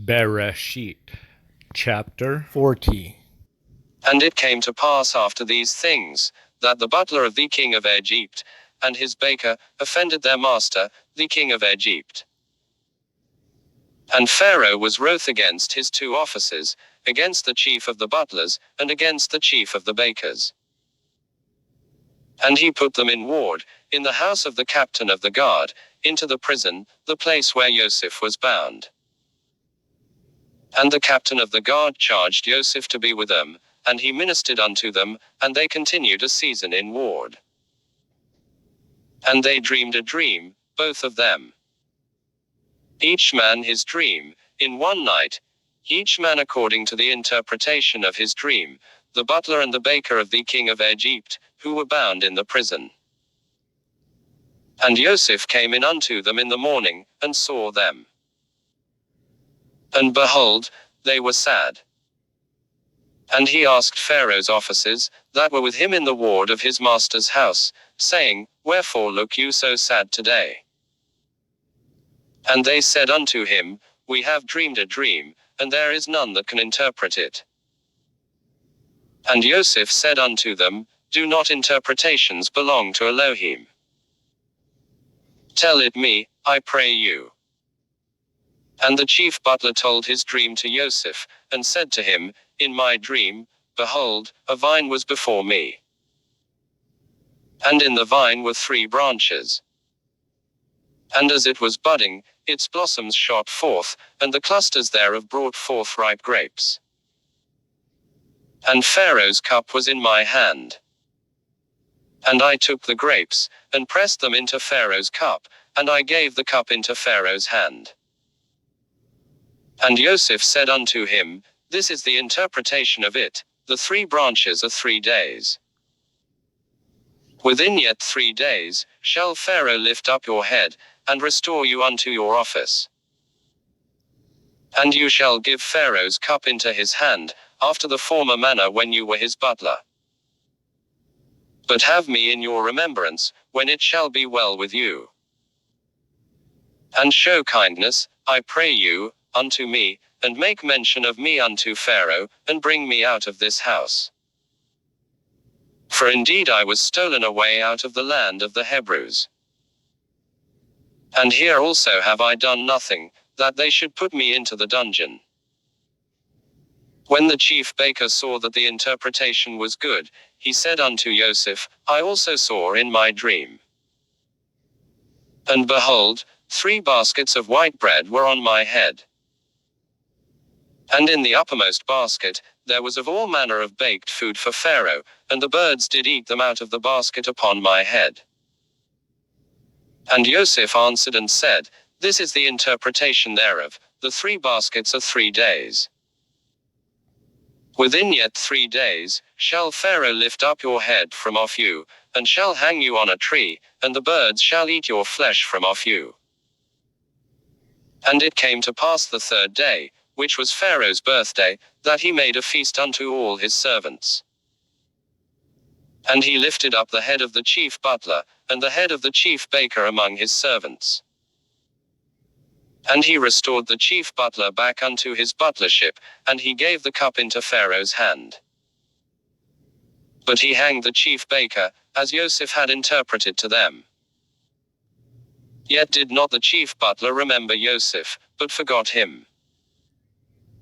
Bereshit, chapter 40. And it came to pass after these things, that the butler of the king of Egypt, and his baker, offended their master, the king of Egypt. And Pharaoh was wroth against his two officers, against the chief of the butlers, and against the chief of the bakers. And he put them in ward, in the house of the captain of the guard, into the prison, the place where Joseph was bound. And the captain of the guard charged Joseph to be with them, and he ministered unto them, and they continued a season in ward. And they dreamed a dream, both of them. Each man his dream, in one night, each man according to the interpretation of his dream, the butler and the baker of the king of Egypt, who were bound in the prison. And Joseph came in unto them in the morning, and saw them. And behold, they were sad. And he asked Pharaoh's officers, that were with him in the ward of his master's house, saying, Wherefore look you so sad today? And they said unto him, We have dreamed a dream, and there is none that can interpret it. And Joseph said unto them, Do not interpretations belong to Elohim? Tell it me, I pray you. And the chief butler told his dream to Joseph, and said to him, In my dream, behold, a vine was before me. And in the vine were 3 branches. And as it was budding, its blossoms shot forth, and the clusters thereof brought forth ripe grapes. And Pharaoh's cup was in my hand. And I took the grapes, and pressed them into Pharaoh's cup, and I gave the cup into Pharaoh's hand. And Joseph said unto him, This is the interpretation of it, the 3 branches are 3 days. Within yet 3 days, shall Pharaoh lift up your head, and restore you unto your office. And you shall give Pharaoh's cup into his hand, after the former manner when you were his butler. But have me in your remembrance, when it shall be well with you. And show kindness, I pray you, unto me, and make mention of me unto Pharaoh, and bring me out of this house. For indeed I was stolen away out of the land of the Hebrews. And here also have I done nothing, that they should put me into the dungeon. When the chief baker saw that the interpretation was good, he said unto Joseph, I also saw in my dream. And behold, 3 baskets of white bread were on my head. And in the uppermost basket, there was of all manner of baked food for Pharaoh, and the birds did eat them out of the basket upon my head. And Joseph answered and said, This is the interpretation thereof, the 3 baskets are 3 days. Within yet 3 days, shall Pharaoh lift up your head from off you, and shall hang you on a tree, and the birds shall eat your flesh from off you. And it came to pass the 3rd day, which was Pharaoh's birthday, that he made a feast unto all his servants. And he lifted up the head of the chief butler, and the head of the chief baker among his servants. And he restored the chief butler back unto his butlership, and he gave the cup into Pharaoh's hand. But he hanged the chief baker, as Joseph had interpreted to them. Yet did not the chief butler remember Joseph, but forgot him.